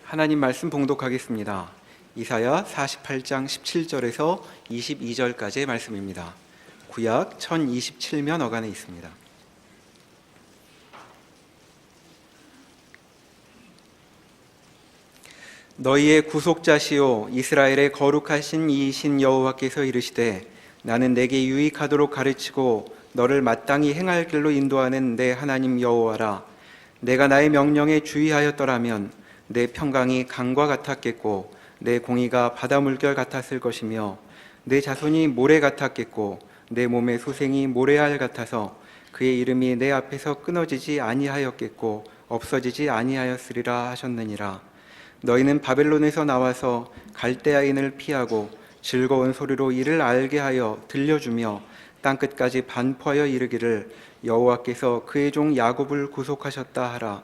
하나님 말씀 봉독하겠습니다. 이사야 48장 17절에서 22절까지의 말씀입니다. 구약 1027면 어간에 있습니다. 너희의 구속자시요 이스라엘의 거룩하신 이이신 여호와께서 이르시되 나는 내게 유익하도록 가르치고 너를 마땅히 행할 길로 인도하는 내 하나님 여호와라. 내가 나의 명령에 주의하였더라면 내 평강이 강과 같았겠고 내 공의가 바다 물결 같았을 것이며 내 자손이 모래 같았겠고 내 몸의 소생이 모래알 같아서 그의 이름이 내 앞에서 끊어지지 아니하였겠고 없어지지 아니하였으리라 하셨느니라. 너희는 바벨론에서 나와서 갈대아인을 피하고 즐거운 소리로 이를 알게 하여 들려주며 땅끝까지 반포하여 이르기를 여호와께서 그의 종 야곱을 구속하셨다 하라.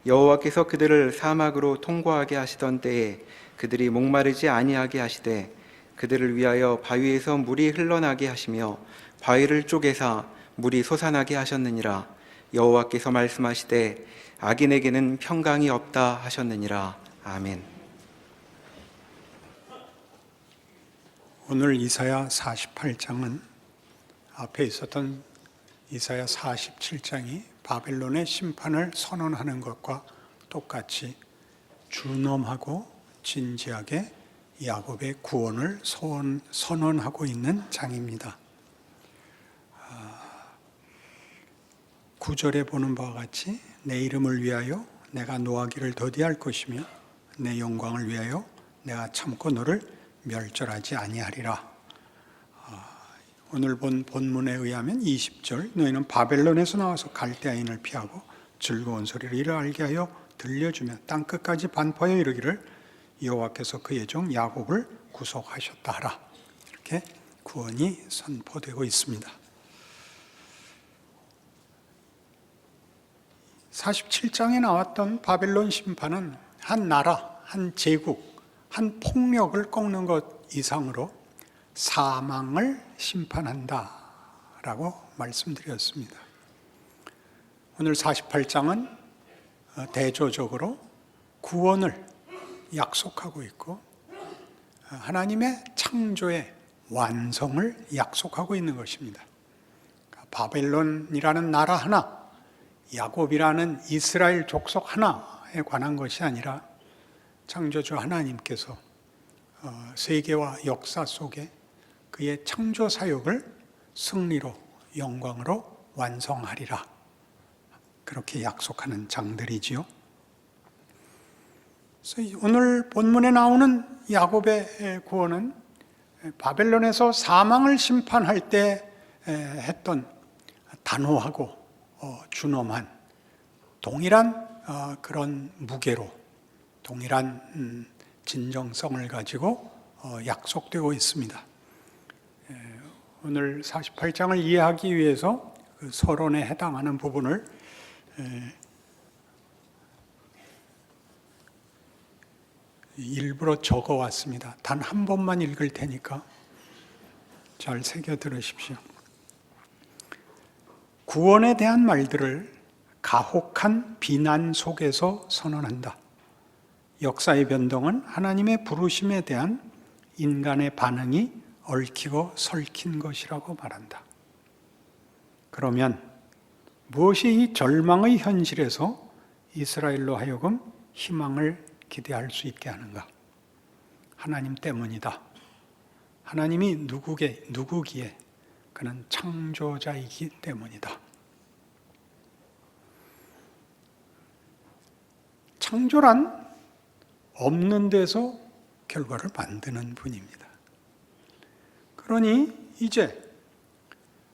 여호와께서 그들을 사막으로 통과하게 하시던 때에 그들이 목마르지 아니하게 하시되 그들을 위하여 바위에서 물이 흘러나게 하시며 바위를 쪼개사 물이 솟아나게 하셨느니라. 여호와께서 말씀하시되 악인에게는 평강이 없다 하셨느니라. 아멘. 오늘 이사야 48장은 앞에 있었던 이사야 47장이 바벨론의 심판을 선언하는 것과 똑같이 준엄하고 진지하게 야곱의 구원을 선언하고 있는 장입니다. 9절에 보는 바와 같이 내 이름을 위하여 내가 노하기를 더디할 것이며 내 영광을 위하여 내가 참고 너를 멸절하지 아니하리라. 오늘 본 본문에 의하면 20절 너희는 바벨론에서 나와서 갈대아인을 피하고 즐거운 소리를 이를 알게 하여 들려주며 땅끝까지 반포하여 이르기를 여호와께서 그의 종 야곱을 구속하셨다 하라. 이렇게 구원이 선포되고 있습니다. 47장에 나왔던 바벨론 심판은 한 나라, 한 제국, 한 폭력을 꺾는 것 이상으로 사망을 심판한다라고 말씀드렸습니다. 오늘 48장은 대조적으로 구원을 약속하고 있고 하나님의 창조의 완성을 약속하고 있는 것입니다. 바벨론이라는 나라 하나, 야곱이라는 이스라엘 족속 하나에 관한 것이 아니라 창조주 하나님께서 세계와 역사 속에 그의 창조 사역을 승리로 영광으로 완성하리라. 그렇게 약속하는 장들이지요. 그래서 오늘 본문에 나오는 야곱의 구원은 바벨론에서 사망을 심판할 때 했던 단호하고 준엄한 동일한 그런 무게로 동일한 진정성을 가지고 약속되고 있습니다. 오늘 48장을 이해하기 위해서 그 서론에 해당하는 부분을 일부러 적어왔습니다. 단 한 번만 읽을 테니까 잘 새겨 들으십시오. 구원에 대한 말들을 가혹한 비난 속에서 선언한다. 역사의 변동은 하나님의 부르심에 대한 인간의 반응이 얽히고 설킨 것이라고 말한다. 그러면 무엇이 이 절망의 현실에서 이스라엘로 하여금 희망을 기대할 수 있게 하는가? 하나님 때문이다. 하나님이 누구기에 그는 창조자이기 때문이다. 창조란 없는 데서 결과를 만드는 분입니다. 그러니 이제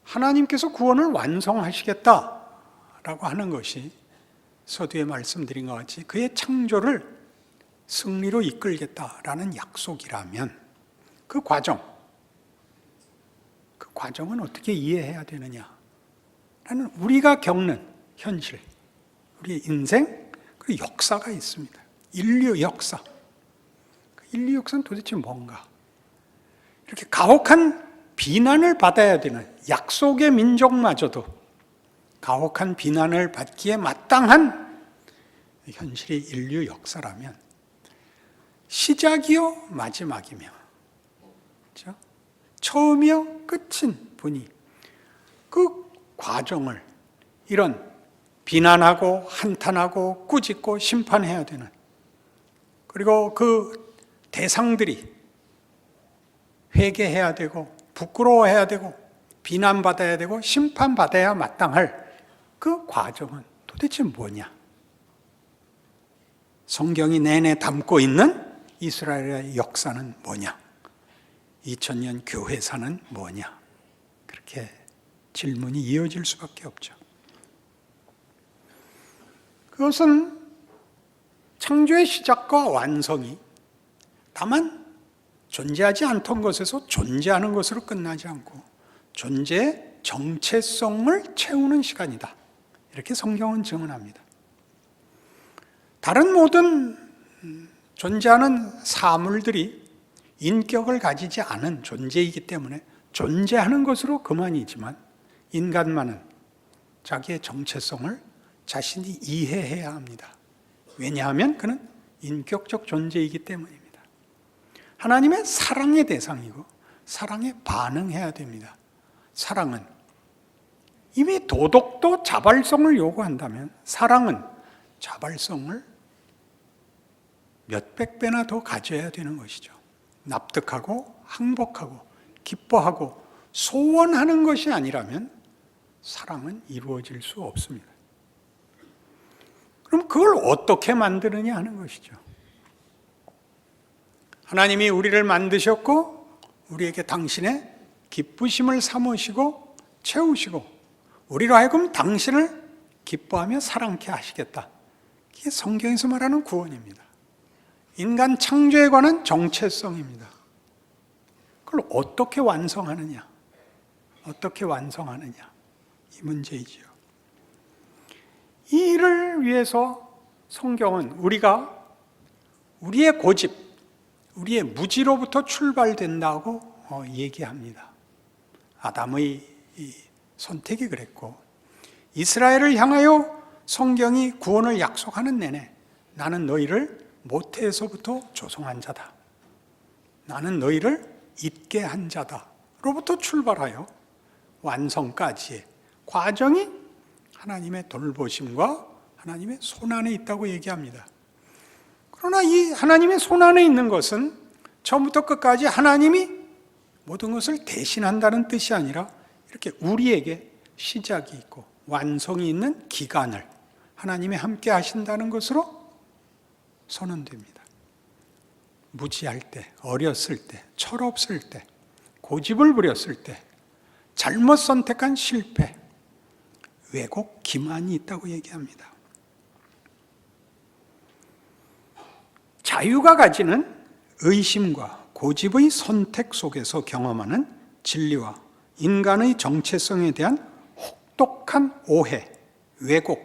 하나님께서 구원을 완성하시겠다라고 하는 것이 서두에 말씀드린 것 같이 그의 창조를 승리로 이끌겠다라는 약속이라면 그 과정은 어떻게 이해해야 되느냐? 라는 우리가 겪는 현실, 우리의 인생, 그리고 역사가 있습니다. 인류 역사. 인류 역사는 도대체 뭔가? 이렇게 가혹한 비난을 받아야 되는 약속의 민족마저도 가혹한 비난을 받기에 마땅한 현실이 인류 역사라면 시작이요 마지막이며, 그렇죠? 처음이요 끝인 분이 그 과정을 이런 비난하고 한탄하고 꾸짖고 심판해야 되는, 그리고 그 대상들이 회개해야 되고 부끄러워해야 되고 비난받아야 되고 심판받아야 마땅할 그 과정은 도대체 뭐냐? 성경이 내내 담고 있는 이스라엘의 역사는 뭐냐? 2000년 교회사는 뭐냐? 그렇게 질문이 이어질 수밖에 없죠. 그것은 창조의 시작과 완성이 다만 존재하지 않던 것에서 존재하는 것으로 끝나지 않고 존재의 정체성을 채우는 시간이다. 이렇게 성경은 증언합니다. 다른 모든 존재하는 사물들이 인격을 가지지 않은 존재이기 때문에 존재하는 것으로 그만이지만 인간만은 자기의 정체성을 자신이 이해해야 합니다. 왜냐하면 그는 인격적 존재이기 때문입니다. 하나님의 사랑의 대상이고 사랑에 반응해야 됩니다. 사랑은 이미 도덕도 자발성을 요구한다면 사랑은 자발성을 몇백 배나 더 가져야 되는 것이죠. 납득하고 항복하고 기뻐하고 소원하는 것이 아니라면 사랑은 이루어질 수 없습니다. 그럼 그걸 어떻게 만드느냐 하는 것이죠. 하나님이 우리를 만드셨고 우리에게 당신의 기쁘심을 삼으시고 채우시고 우리로 하여금 당신을 기뻐하며 사랑케 하시겠다. 이게 성경에서 말하는 구원입니다. 인간 창조에 관한 정체성입니다. 그걸 어떻게 완성하느냐? 어떻게 완성하느냐? 이 문제이지요. 이 일을 위해서 성경은 우리가 우리의 고집, 우리의 무지로부터 출발된다고 얘기합니다. 아담의 이 선택이 그랬고 이스라엘을 향하여 성경이 구원을 약속하는 내내 나는 너희를 모태에서부터 조성한 자다. 나는 너희를 있게 한 자다. 로부터 출발하여 완성까지의 과정이 하나님의 돌보심과 하나님의 손안에 있다고 얘기합니다. 그러나 이 하나님의 손안에 있는 것은 처음부터 끝까지 하나님이 모든 것을 대신한다는 뜻이 아니라 이렇게 우리에게 시작이 있고 완성이 있는 기간을 하나님이 함께 하신다는 것으로 선언됩니다. 무지할 때, 어렸을 때, 철없을 때, 고집을 부렸을 때, 잘못 선택한 실패, 왜곡, 기만이 있다고 얘기합니다. 자유가 가지는 의심과 고집의 선택 속에서 경험하는 진리와 인간의 정체성에 대한 혹독한 오해, 왜곡,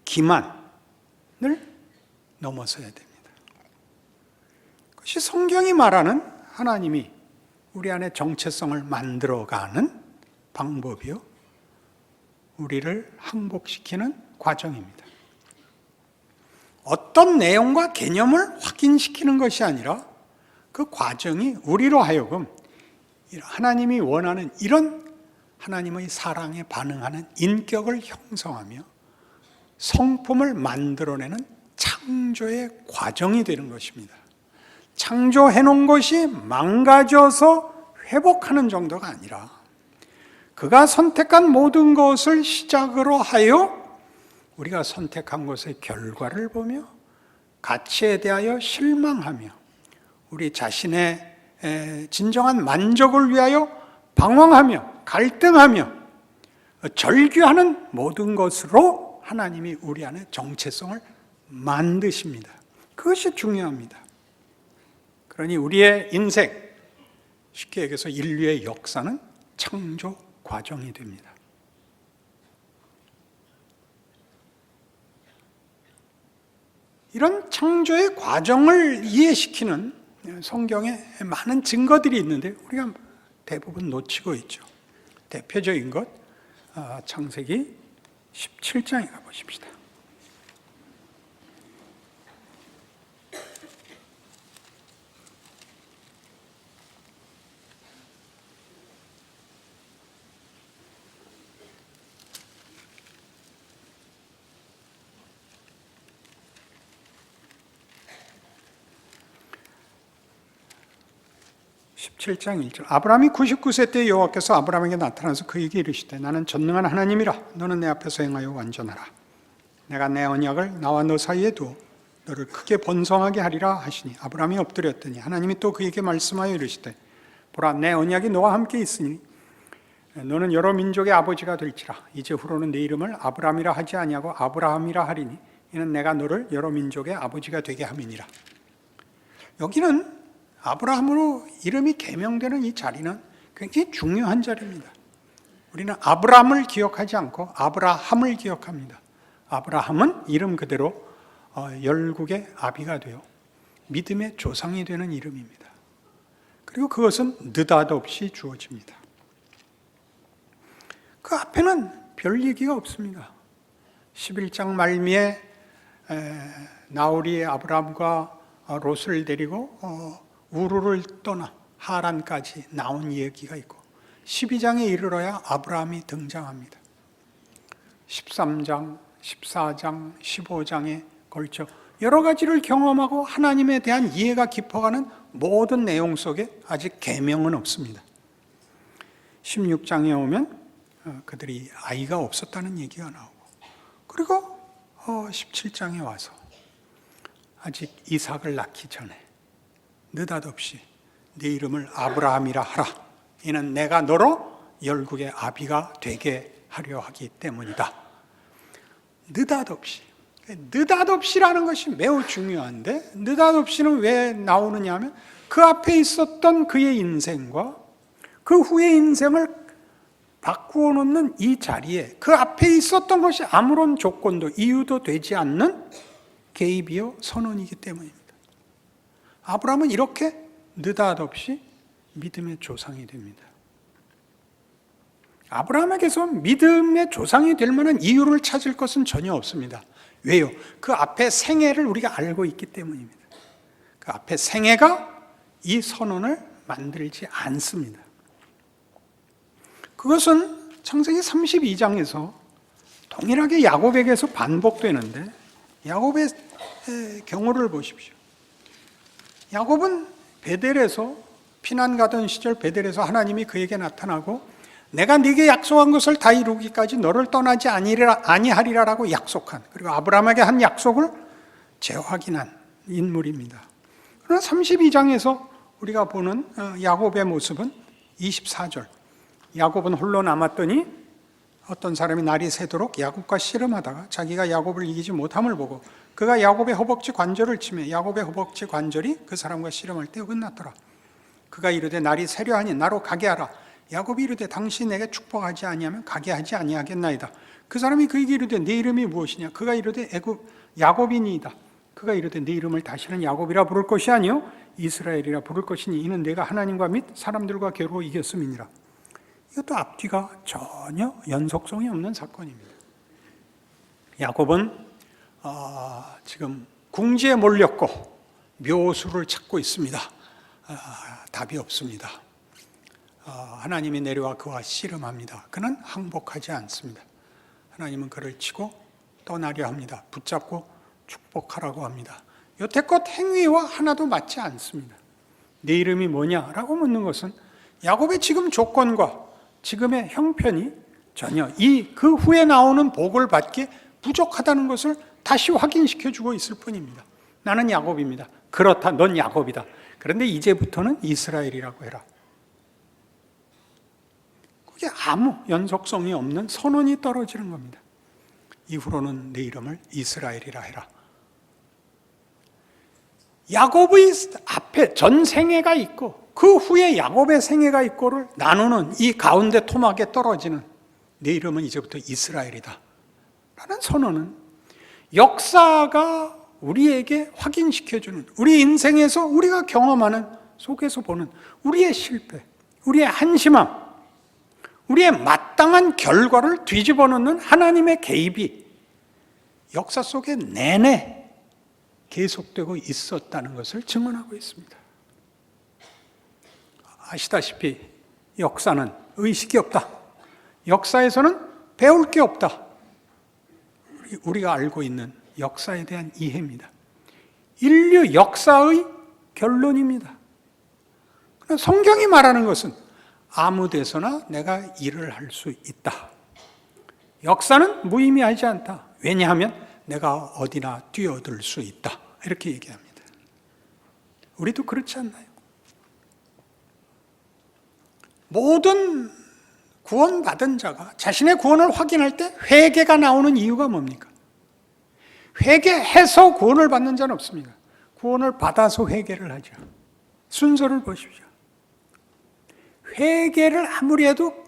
기만을 넘어서야 됩니다. 그것이 성경이 말하는 하나님이 우리 안에 정체성을 만들어가는 방법이요, 우리를 항복시키는 과정입니다. 어떤 내용과 개념을 확인시키는 것이 아니라 그 과정이 우리로 하여금 하나님이 원하는 이런 하나님의 사랑에 반응하는 인격을 형성하며 성품을 만들어내는 창조의 과정이 되는 것입니다. 창조해놓은 것이 망가져서 회복하는 정도가 아니라 그가 선택한 모든 것을 시작으로 하여 우리가 선택한 것의 결과를 보며 가치에 대하여 실망하며 우리 자신의 진정한 만족을 위하여 방황하며 갈등하며 절규하는 모든 것으로 하나님이 우리 안에 정체성을 만드십니다. 그것이 중요합니다. 그러니 우리의 인생, 쉽게 얘기해서 인류의 역사는 창조 과정이 됩니다. 이런 창조의 과정을 이해시키는 성경에 많은 증거들이 있는데 우리가 대부분 놓치고 있죠. 대표적인 것, 창세기 17장에 가보십시다. 17장 1절. 아브라함이 99세 때 여호와께서 아브라함에게 나타나서 그에게 이르시되 나는 전능한 하나님이라. 너는 내 앞에서 행하여 완전하라. 내가 내 언약을 나와 너 사이에 두어 너를 크게 번성하게 하리라 하시니 아브라함이 엎드렸더니 하나님이 또 그에게 말씀하여 이르시되 보라 내 언약이 너와 함께 있으니 너는 여러 민족의 아버지가 될지라. 이제 후로는 내 이름을 아브라함이라 하지 아니하고 아브라함이라 하리니 이는 내가 너를 여러 민족의 아버지가 되게 함이니라. 여기는 아브라함으로 이름이 개명되는 이 자리는 굉장히 중요한 자리입니다. 우리는 아브라함을 기억하지 않고 아브라함을 기억합니다. 아브라함은 이름 그대로 열국의 아비가 되어 믿음의 조상이 되는 이름입니다. 그리고 그것은 느닷없이 주어집니다. 그 앞에는 별 얘기가 없습니다. 11장 말미에 나홀이 아브라함과 롯을 데리고 우르를 떠나 하란까지 나온 얘기가 있고 12장에 이르러야 아브라함이 등장합니다. 13장, 14장, 15장에 걸쳐 여러 가지를 경험하고 하나님에 대한 이해가 깊어가는 모든 내용 속에 아직 계명은 없습니다. 16장에 오면 그들이 아이가 없었다는 얘기가 나오고 그리고 17장에 와서 아직 이삭을 낳기 전에 느닷없이 네 이름을 아브라함이라 하라. 이는 내가 너로 열국의 아비가 되게 하려 하기 때문이다. 느닷없이라는 것이 매우 중요한데 느닷없이는 왜 나오느냐 하면 그 앞에 있었던 그의 인생과 그 후의 인생을 바꾸어 놓는 이 자리에 그 앞에 있었던 것이 아무런 조건도 이유도 되지 않는 개입이요 선언이기 때문입니다. 아브라함은 이렇게 느닷없이 믿음의 조상이 됩니다. 아브라함에게서 믿음의 조상이 될 만한 이유를 찾을 것은 전혀 없습니다. 왜요? 그 앞에 생애를 우리가 알고 있기 때문입니다. 그 앞에 생애가 이 선언을 만들지 않습니다. 그것은 창세기 32장에서 동일하게 야곱에게서 반복되는데 야곱의 경우를 보십시오. 야곱은 베델에서 피난 가던 시절 베델에서 하나님이 그에게 나타나고 내가 네게 약속한 것을 다 이루기까지 너를 떠나지 아니하리라라고 약속한, 그리고 아브라함에게 한 약속을 재확인한 인물입니다. 그러나 32장에서 우리가 보는 야곱의 모습은 24절, 야곱은 홀로 남았더니 어떤 사람이 날이 새도록 야곱과 씨름하다가 자기가 야곱을 이기지 못함을 보고 그가 야곱의 허벅지 관절을 치매 야곱의 허벅지 관절이 그 사람과 씨름할 때 어긋났더라. 그가 이르되 날이 새려하니 나로 가게 하라. 야곱이 이르되 당신이 내게 축복하지 아니하면 가게 하지 아니하겠나이다. 그 사람이 그에게 이르되 네 이름이 무엇이냐. 그가 이르되 야곱이니이다. 그가 이르되 네 이름을 다시는 야곱이라 부를 것이 아니요 이스라엘이라 부를 것이니 이는 내가 하나님과 및 사람들과 겨루어 이겼음이니라. 이것도 앞뒤가 전혀 연속성이 없는 사건입니다. 야곱은 지금 궁지에 몰렸고 묘수를 찾고 있습니다. 답이 없습니다. 하나님이 내려와 그와 씨름합니다. 그는 항복하지 않습니다. 하나님은 그를 치고 떠나려 합니다. 붙잡고 축복하라고 합니다. 여태껏 행위와 하나도 맞지 않습니다. 내 이름이 뭐냐라고 묻는 것은 야곱의 지금 조건과 지금의 형편이 전혀 그 후에 나오는 복을 받기에 부족하다는 것을 다시 확인시켜주고 있을 뿐입니다. 나는 야곱입니다. 그렇다, 넌 야곱이다. 그런데 이제부터는 이스라엘이라고 해라. 그게 아무 연속성이 없는 선언이 떨어지는 겁니다. 이후로는 내 이름을 이스라엘이라 해라. 야곱의 앞에 전 생애가 있고 그 후에 야곱의 생애가 있고를 나누는 이 가운데 토막에 떨어지는 내 이름은 이제부터 이스라엘이다 라는 선언은 역사가 우리에게 확인시켜주는, 우리 인생에서 우리가 경험하는 속에서 보는 우리의 실패, 우리의 한심함, 우리의 마땅한 결과를 뒤집어 놓는 하나님의 개입이 역사 속에 내내 계속되고 있었다는 것을 증언하고 있습니다. 아시다시피 역사는 의식이 없다. 역사에서는 배울 게 없다. 우리가 알고 있는 역사에 대한 이해입니다. 인류 역사의 결론입니다. 성경이 말하는 것은 아무 데서나 내가 일을 할 수 있다. 역사는 무의미하지 않다. 왜냐하면 내가 어디나 뛰어들 수 있다. 이렇게 얘기합니다. 우리도 그렇지 않나요? 모든 구원받은 자가 자신의 구원을 확인할 때 회개가 나오는 이유가 뭡니까? 회개해서 구원을 받는 자는 없습니다. 구원을 받아서 회개를 하죠. 순서를 보십시오. 회개를 아무리 해도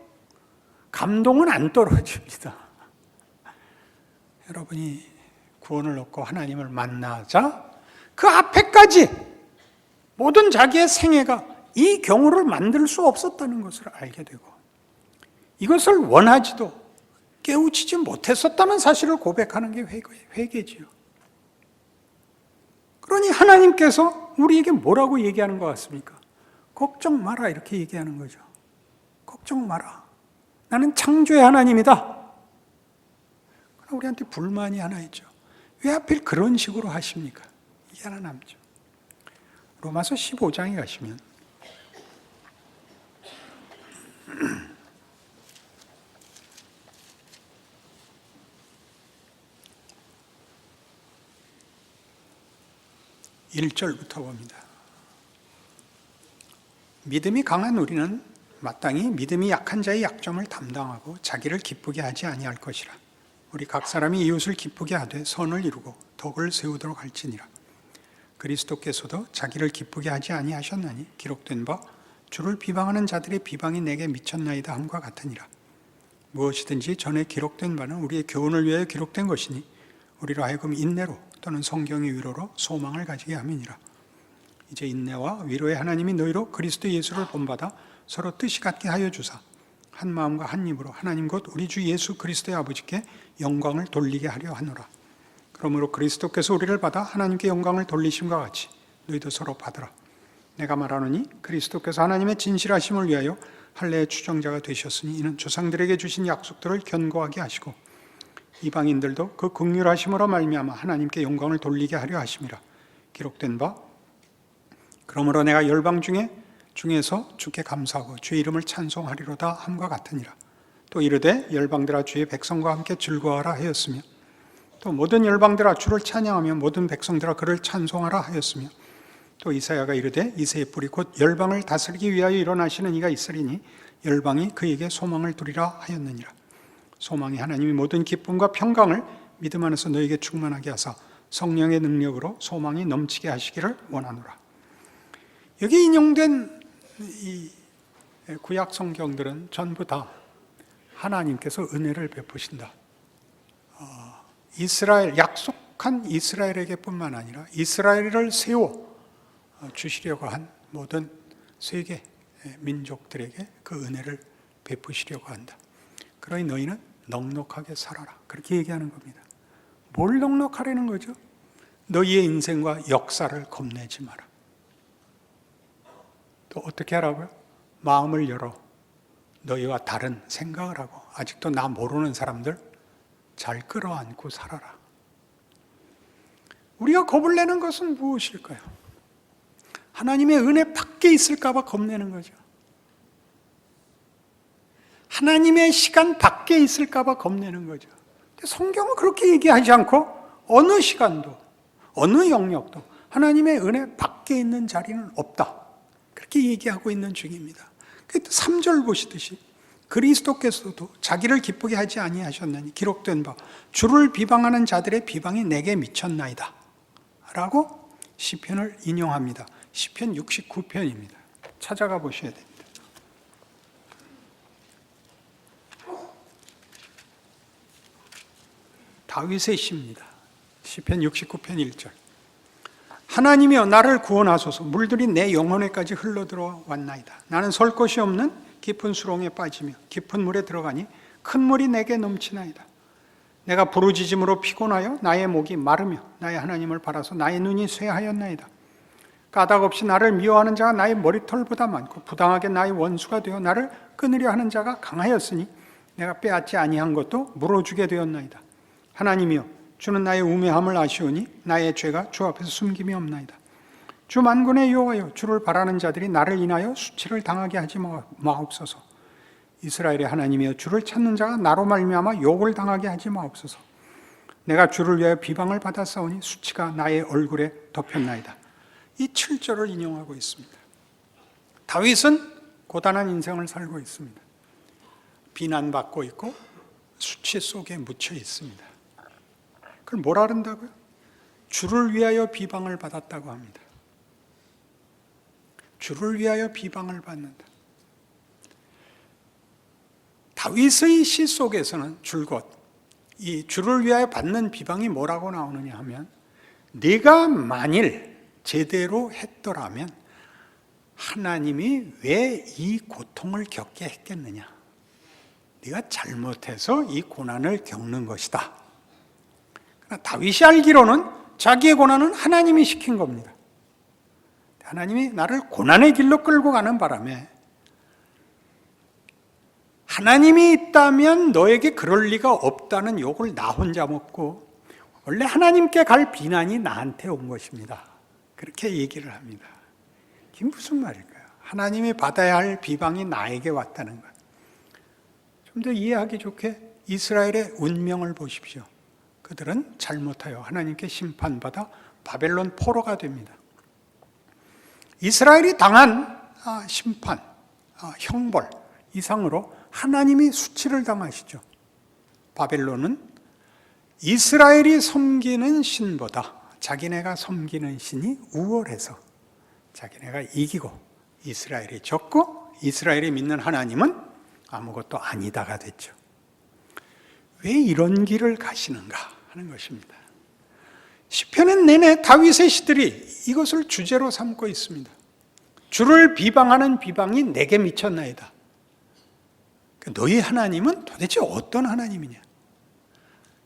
감동은 안 떨어집니다. 여러분이 구원을 얻고 하나님을 만나자 그 앞에까지 모든 자기의 생애가 이 경우를 만들 수 없었다는 것을 알게 되고 이것을 원하지도 깨우치지 못했었다는 사실을 고백하는 게 회개지요. 그러니 하나님께서 우리에게 뭐라고 얘기하는 것 같습니까? 걱정 마라 이렇게 얘기하는 거죠. 걱정 마라. 나는 창조의 하나님이다. 그러나 우리한테 불만이 하나 있죠. 왜 하필 그런 식으로 하십니까? 이게 하나 남죠. 로마서 15장에 가시면 1절부터 봅니다. 믿음이 강한 우리는 마땅히 믿음이 약한 자의 약점을 담당하고 자기를 기쁘게 하지 아니할 것이라. 우리 각 사람이 이웃을 기쁘게 하되 선을 이루고 덕을 세우도록 할지니라. 그리스도께서도 자기를 기쁘게 하지 아니하셨나니 기록된 바 주를 비방하는 자들의 비방이 내게 미쳤나이다 함과 같으니라. 무엇이든지 전에 기록된 바는 우리의 교훈을 위하여 기록된 것이니 우리로 하여금 인내로 또는 성경의 위로로 소망을 가지게 함이니라. 이제 인내와 위로의 하나님이 너희로 그리스도 예수를 본받아 서로 뜻이 같게 하여 주사 한 마음과 한 입으로 하나님 곧 우리 주 예수 그리스도의 아버지께 영광을 돌리게 하려 하노라. 그러므로 그리스도께서 우리를 받아 하나님께 영광을 돌리심과 같이 너희도 서로 받으라. 내가 말하노니 그리스도께서 하나님의 진실하심을 위하여 할례의 추정자가 되셨으니 이는 조상들에게 주신 약속들을 견고하게 하시고 이방인들도 그 긍휼하심으로 말미암아 하나님께 영광을 돌리게 하려 하심이라. 기록된 바 그러므로 내가 열방 중에서 주께 감사하고 주의 이름을 찬송하리로다 함과 같으니라. 또 이르되 열방들아 주의 백성과 함께 즐거워하라 하였으며 또 모든 열방들아 주를 찬양하며 모든 백성들아 그를 찬송하라 하였으며 또 이사야가 이르되 이새의 뿌리 곧 열방을 다스리기 위하여 일어나시는 이가 있으리니 열방이 그에게 소망을 두리라 하였느니라. 소망이 하나님이 모든 기쁨과 평강을 믿음 안에서 너에게 충만하게 하사 성령의 능력으로 소망이 넘치게 하시기를 원하노라. 여기 인용된 이 구약 성경들은 전부 다 하나님께서 은혜를 베푸신다. 이스라엘, 약속한 이스라엘에게뿐만 아니라 이스라엘을 세워 주시려고 한 모든 세계 민족들에게 그 은혜를 베푸시려고 한다. 그러니 너희는 넉넉하게 살아라. 그렇게 얘기하는 겁니다. 뭘 넉넉하라는 거죠? 너희의 인생과 역사를 겁내지 마라. 또 어떻게 하라고요? 마음을 열어 너희와 다른 생각을 하고 아직도 나 모르는 사람들 잘 끌어안고 살아라. 우리가 겁을 내는 것은 무엇일까요? 하나님의 은혜 밖에 있을까 봐 겁내는 거죠. 하나님의 시간 밖에 있을까 봐 겁내는 거죠. 성경은 그렇게 얘기하지 않고 어느 시간도 어느 영역도 하나님의 은혜 밖에 있는 자리는 없다. 그렇게 얘기하고 있는 중입니다. 3절 보시듯이 그리스도께서도 자기를 기쁘게 하지 아니하셨나니 기록된 바 주를 비방하는 자들의 비방이 내게 미쳤나이다 라고 시편을 인용합니다. 시편 69편입니다. 찾아가 보셔야 됩니다. 다윗의 시입니다. 시편 69편 1절. 하나님이여 나를 구원하소서. 물들이 내 영혼에까지 흘러들어 왔나이다. 나는 설 곳이 없는 깊은 수렁에 빠지며 깊은 물에 들어가니 큰 물이 내게 넘치나이다. 내가 부르짖음으로 피곤하여 나의 목이 마르며 나의 하나님을 바라서 나의 눈이 쇠하였나이다. 까닭없이 나를 미워하는 자가 나의 머리털보다 많고 부당하게 나의 원수가 되어 나를 끊으려 하는 자가 강하였으니 내가 빼앗지 아니한 것도 물어주게 되었나이다. 하나님이여 주는 나의 우매함을 아시오니 나의 죄가 주 앞에서 숨김이 없나이다. 주 만군의 여호와여, 주를 바라는 자들이 나를 인하여 수치를 당하게 하지 마옵소서. 이스라엘의 하나님이여, 주를 찾는 자가 나로 말미암아 욕을 당하게 하지 마옵소서. 내가 주를 위하여 비방을 받았사오니 수치가 나의 얼굴에 덮였나이다. 이 7절을 인용하고 있습니다. 다윗은 고단한 인생을 살고 있습니다. 비난받고 있고 수치 속에 묻혀 있습니다. 그걸 뭐라 그런다고요? 주를 위하여 비방을 받았다고 합니다. 주를 위하여 비방을 받는다. 다윗의 시 속에서는 줄곧 이 주를 위하여 받는 비방이 뭐라고 나오느냐 하면, 네가 만일 제대로 했더라면 하나님이 왜 이 고통을 겪게 했겠느냐? 네가 잘못해서 이 고난을 겪는 것이다. 그러나 다윗이 알기로는 자기의 고난은 하나님이 시킨 겁니다. 하나님이 나를 고난의 길로 끌고 가는 바람에, 하나님이 있다면 너에게 그럴 리가 없다는 욕을 나 혼자 먹고 원래 하나님께 갈 비난이 나한테 온 것입니다. 그렇게 얘기를 합니다. 이게 무슨 말일까요? 하나님이 받아야 할 비방이 나에게 왔다는 것. 좀 더 이해하기 좋게 이스라엘의 운명을 보십시오. 그들은 잘못하여 하나님께 심판받아 바벨론 포로가 됩니다. 이스라엘이 당한 심판, 형벌 이상으로 하나님이 수치를 당하시죠. 바벨론은 이스라엘이 섬기는 신보다 자기네가 섬기는 신이 우월해서 자기네가 이기고 이스라엘이 졌고, 이스라엘이 믿는 하나님은 아무것도 아니다가 됐죠. 왜 이런 길을 가시는가 하는 것입니다. 시편은 내내 다윗의 시들이 이것을 주제로 삼고 있습니다. 주를 비방하는 비방이 내게 미쳤나이다. 너희 하나님은 도대체 어떤 하나님이냐?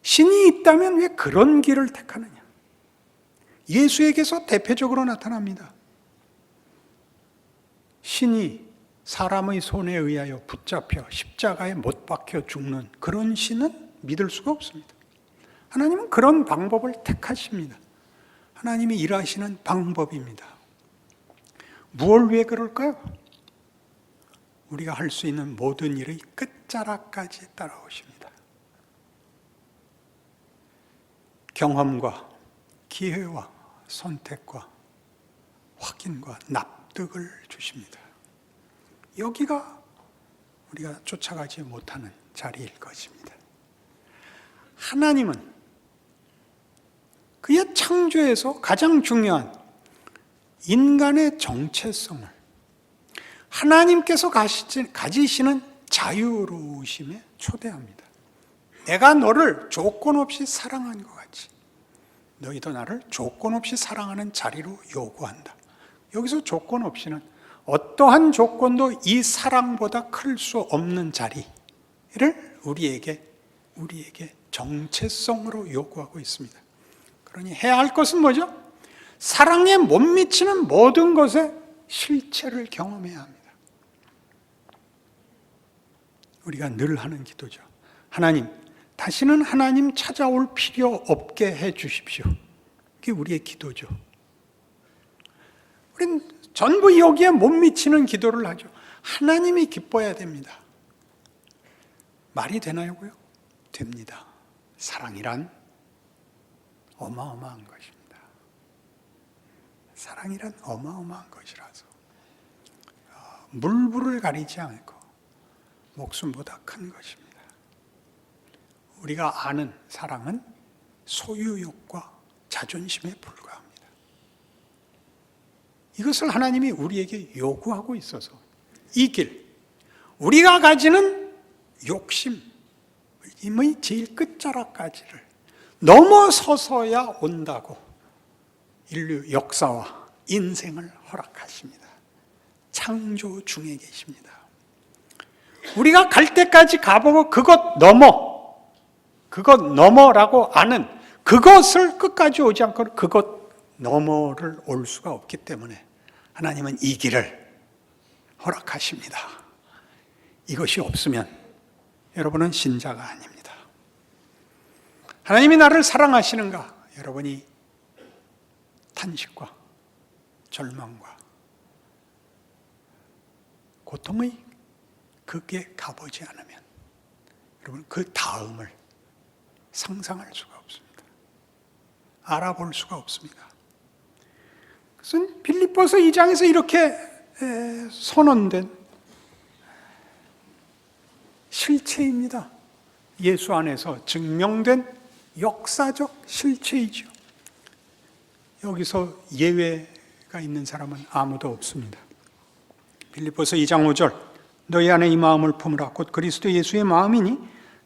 신이 있다면 왜 그런 길을 택하느냐? 예수에게서 대표적으로 나타납니다. 신이 사람의 손에 의하여 붙잡혀 십자가에 못 박혀 죽는 그런 신은 믿을 수가 없습니다. 하나님은 그런 방법을 택하십니다. 하나님이 일하시는 방법입니다. 무엇을 위해 그럴까요? 우리가 할 수 있는 모든 일의 끝자락까지 따라오십니다. 경험과 기회와 선택과 확인과 납득을 주십니다. 여기가 우리가 쫓아가지 못하는 자리일 것입니다. 하나님은 그의 창조에서 가장 중요한 인간의 정체성을 하나님께서 가지시는 자유로우심에 초대합니다. 내가 너를 조건 없이 사랑한 것 같이 너희도 나를 조건 없이 사랑하는 자리로 요구한다. 여기서 조건 없이는 어떠한 조건도 이 사랑보다 클 수 없는 자리를 우리에게 정체성으로 요구하고 있습니다. 그러니 해야 할 것은 뭐죠? 사랑에 못 미치는 모든 것의 실체를 경험해야 합니다. 우리가 늘 하는 기도죠. 하나님, 다시는 하나님 찾아올 필요 없게 해 주십시오. 그게 우리의 기도죠. 우린 전부 여기에 못 미치는 기도를 하죠. 하나님이 기뻐야 됩니다. 말이 되나요고요? 됩니다. 사랑이란 어마어마한 것입니다. 사랑이란 어마어마한 것이라서 물불을 가리지 않고 목숨보다 큰 것입니다. 우리가 아는 사랑은 소유욕과 자존심에 불과합니다. 이것을 하나님이 우리에게 요구하고 있어서 이 길, 우리가 가지는 욕심의 제일 끝자락까지를 넘어서서야 온다고 인류 역사와 인생을 허락하십니다. 창조 중에 계십니다. 우리가 갈 때까지 가보고 그것 넘어라고 아는 그것을 끝까지 오지 않고 그것 너머를 올 수가 없기 때문에 하나님은 이 길을 허락하십니다. 이것이 없으면 여러분은 신자가 아닙니다. 하나님이 나를 사랑하시는가? 여러분이 탄식과 절망과 고통의 극에 가보지 않으면 여러분 그 다음을 상상할 수가 없습니다. 알아볼 수가 없습니다. 그것은 빌립보서 2장에서 이렇게 선언된 실체입니다. 예수 안에서 증명된 역사적 실체이죠. 여기서 예외가 있는 사람은 아무도 없습니다. 빌립보서 2장 5절 너희 안에 이 마음을 품으라 곧 그리스도 예수의 마음이니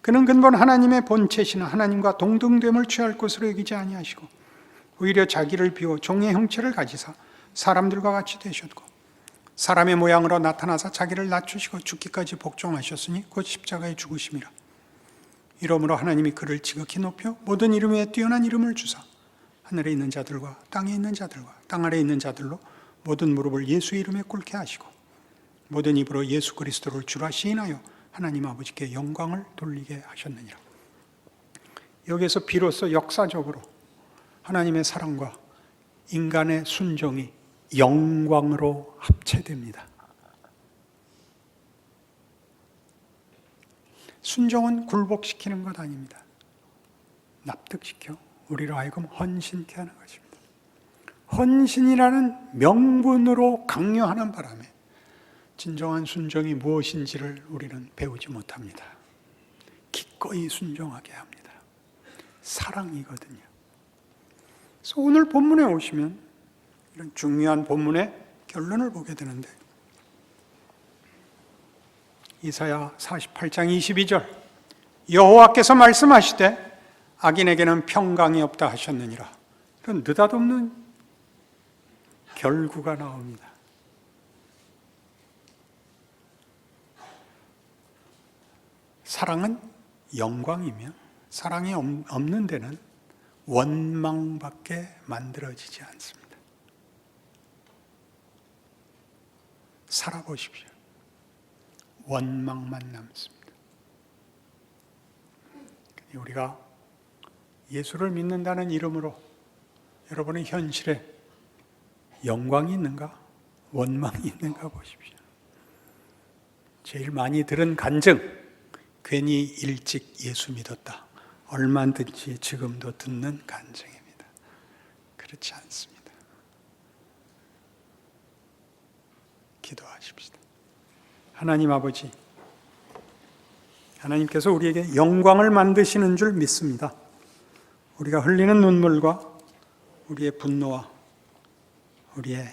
그는 근본 하나님의 본체시나 하나님과 동등됨을 취할 것으로 여기지 아니하시고 오히려 자기를 비워 종의 형체를 가지사 사람들과 같이 되셨고 사람의 모양으로 나타나사 자기를 낮추시고 죽기까지 복종하셨으니 곧 십자가에 죽으심이라. 이러므로 하나님이 그를 지극히 높여 모든 이름 위에 뛰어난 이름을 주사 하늘에 있는 자들과 땅에 있는 자들과 땅 아래에 있는 자들로 모든 무릎을 예수 이름에 꿇게 하시고 모든 입으로 예수 그리스도를 주라 시인하여 하나님 아버지께 영광을 돌리게 하셨느니라. 여기에서 비로소 역사적으로 하나님의 사랑과 인간의 순종이 영광으로 합체됩니다. 순종은 굴복시키는 것 아닙니다. 납득시켜 우리로 하여금 헌신케 하는 것입니다. 헌신이라는 명분으로 강요하는 바람에 진정한 순종이 무엇인지를 우리는 배우지 못합니다. 기꺼이 순종하게 합니다. 사랑이거든요. 그래서 오늘 본문에 오시면 이런 중요한 본문의 결론을 보게 되는데 이사야 48장 22절 여호와께서 말씀하시되 악인에게는 평강이 없다 하셨느니라. 이런 느닷없는 결구가 나옵니다. 사랑은 영광이며 사랑이 없는 데는 원망밖에 만들어지지 않습니다. 살아보십시오. 원망만 남습니다. 우리가 예수를 믿는다는 이름으로 여러분의 현실에 영광이 있는가? 원망이 있는가 보십시오. 제일 많이 들은 간증, 괜히 일찍 예수 믿었다. 얼마든지 지금도 듣는 간증입니다. 그렇지 않습니다. 기도하십시다. 하나님 아버지, 하나님께서 우리에게 영광을 만드시는 줄 믿습니다. 우리가 흘리는 눈물과 우리의 분노와 우리의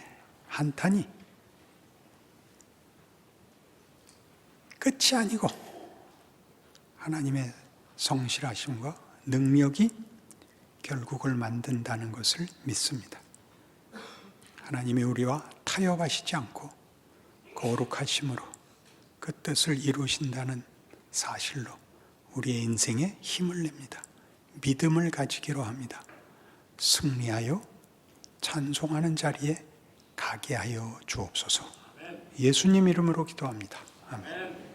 한탄이 끝이 아니고 하나님의 성실하심과 능력이 결국을 만든다는 것을 믿습니다. 하나님이 우리와 타협하시지 않고 거룩하심으로 그 뜻을 이루신다는 사실로 우리의 인생에 힘을 냅니다. 믿음을 가지기로 합니다. 승리하여 찬송하는 자리에 가게 하여 주옵소서. 예수님 이름으로 기도합니다. 아멘.